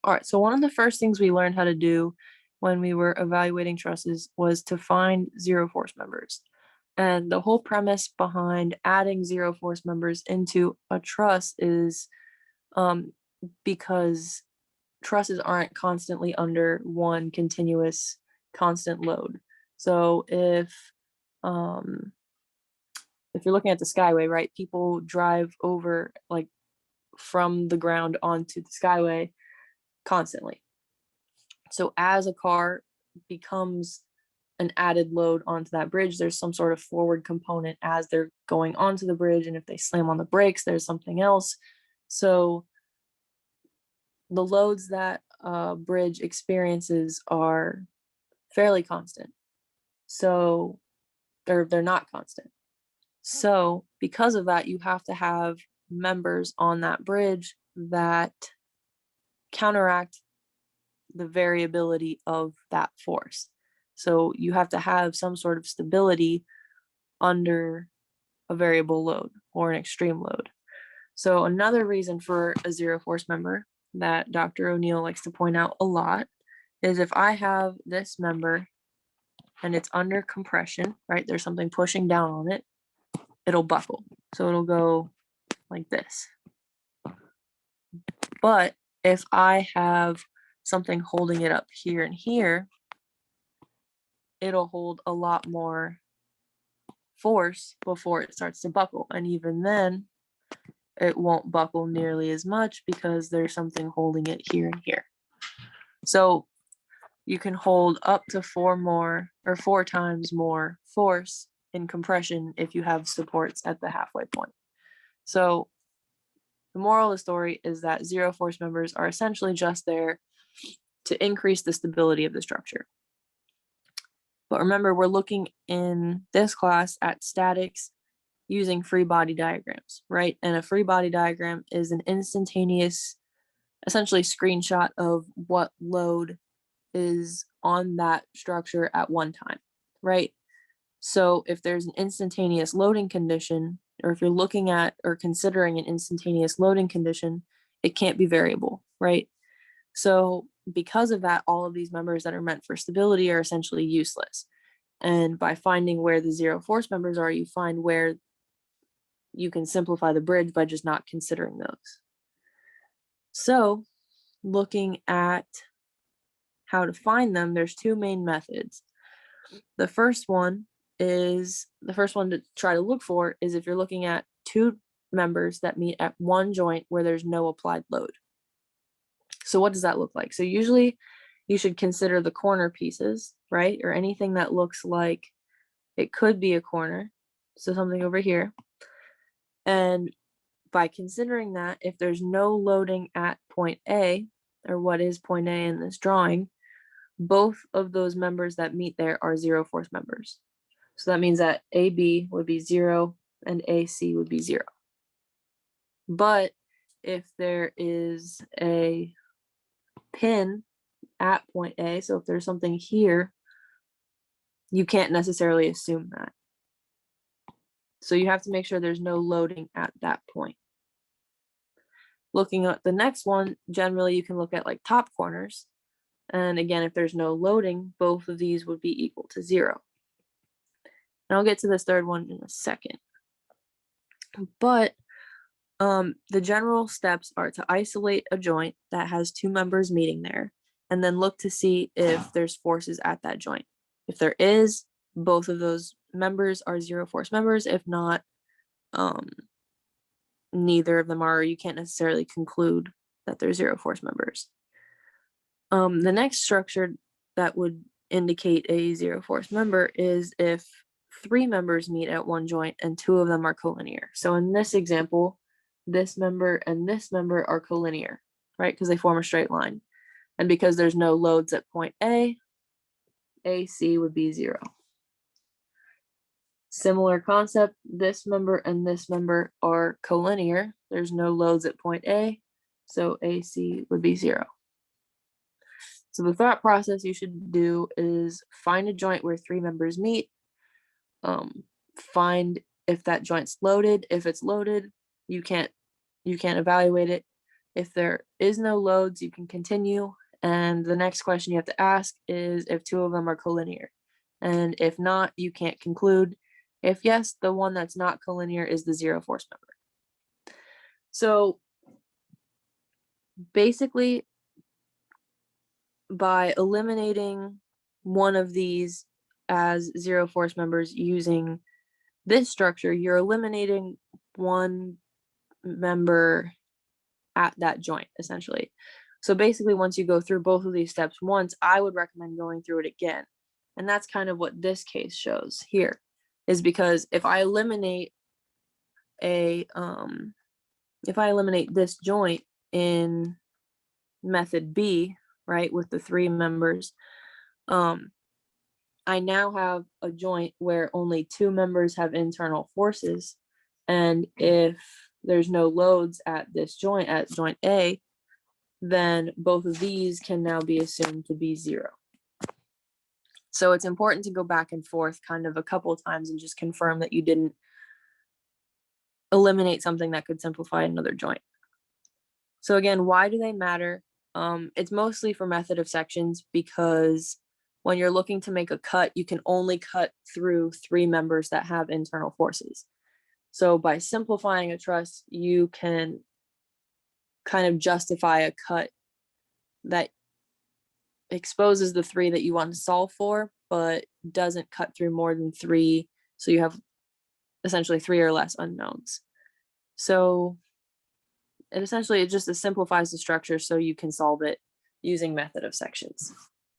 All right, so one of the first things we learned how to do when we were evaluating trusses was to find zero force members. And the whole premise behind adding zero force members into a truss is um, because trusses aren't constantly under one continuous constant load. So um, if you're looking at the skyway, right, people drive over like from the ground onto the skyway constantly. So as a car becomes an added load onto that bridge, there's some sort of forward component as they're going onto the bridge. And if they slam on the brakes, there's something else. So the loads that a bridge experiences are fairly constant. So they're not constant. So because of that, you have to have members on that bridge that counteract the variability of that force. So you have to have some sort of stability under a variable load or an extreme load. So another reason for a zero force member that Dr. O'Neill likes to point out a lot is if I have this member and it's under compression, right? There's something pushing down on it, it'll buckle. So it'll go like this. But if I have something holding it up here and here, it'll hold a lot more force before it starts to buckle. And even then, it won't buckle nearly as much because there's something holding it here and here. So you can hold up to four times more force in compression if you have supports at the halfway point. So the moral of the story is that zero force members are essentially just there to increase the stability of the structure. But remember, we're looking in this class at statics using free body diagrams, right? And a free body diagram is an instantaneous, essentially, screenshot of what load is on that structure at one time, right? So if there's an instantaneous loading condition, or if you're looking at or considering an instantaneous loading condition, it can't be variable, right? So because of that, all of these members that are meant for stability are essentially useless. And by finding where the zero force members are, you find where you can simplify the bridge by just not considering those. So looking at how to find them, there's two main methods. The first one to try to look for is if you're looking at two members that meet at one joint where there's no applied load. So what does that look like? So usually you should consider the corner pieces, right? Or anything that looks like it could be a corner. So something over here. And by considering that, if there's no loading at point A, or what is point A in this drawing, both of those members that meet there are zero force members. So that means that AB would be 0 and AC would be 0. But if there is a pin at point A, so if there's something here, you can't necessarily assume that. So you have to make sure there's no loading at that point. Looking at the next one, generally you can look at like top corners. And again, if there's no loading, both of these would be equal to 0. And I'll get to this third one in a second. But the general steps are to isolate a joint that has two members meeting there, and then look to see if there's forces at that joint. If there is, both of those members are zero force members. If not, neither of them are, or you can't necessarily conclude that they're zero force members. The next structure that would indicate a zero force member is if three members meet at one joint and two of them are collinear. So in this example, this member and this member are collinear, right? Because they form a straight line. And because there's no loads at point A, AC would be 0. Similar concept, this member and this member are collinear. There's no loads at point A, so AC would be 0. So the thought process you should do is find a joint where three members meet, find if that joint's loaded. If it's loaded, you can't evaluate it. If there is no loads, you can continue. And the next question you have to ask is if two of them are collinear. And if not, you can't conclude. If yes, the one that's not collinear is the zero force member. So basically, by eliminating one of these as zero force members using this structure, you're eliminating one member at that joint, essentially. So basically, once you go through both of these steps once, I would recommend going through it again. And that's kind of what this case shows here, is because if I eliminate this joint in method B, right, with the three members, I now have a joint where only two members have internal forces. And if there's no loads at this joint, at joint A, then both of these can now be assumed to be zero. So it's important to go back and forth kind of a couple of times and just confirm that you didn't eliminate something that could simplify another joint. So again, why do they matter? It's mostly for method of sections because when you're looking to make a cut, you can only cut through three members that have internal forces. So by simplifying a truss, you can kind of justify a cut that exposes the three that you want to solve for, but doesn't cut through more than three. So you have essentially three or less unknowns. So it just simplifies the structure so you can solve it using method of sections.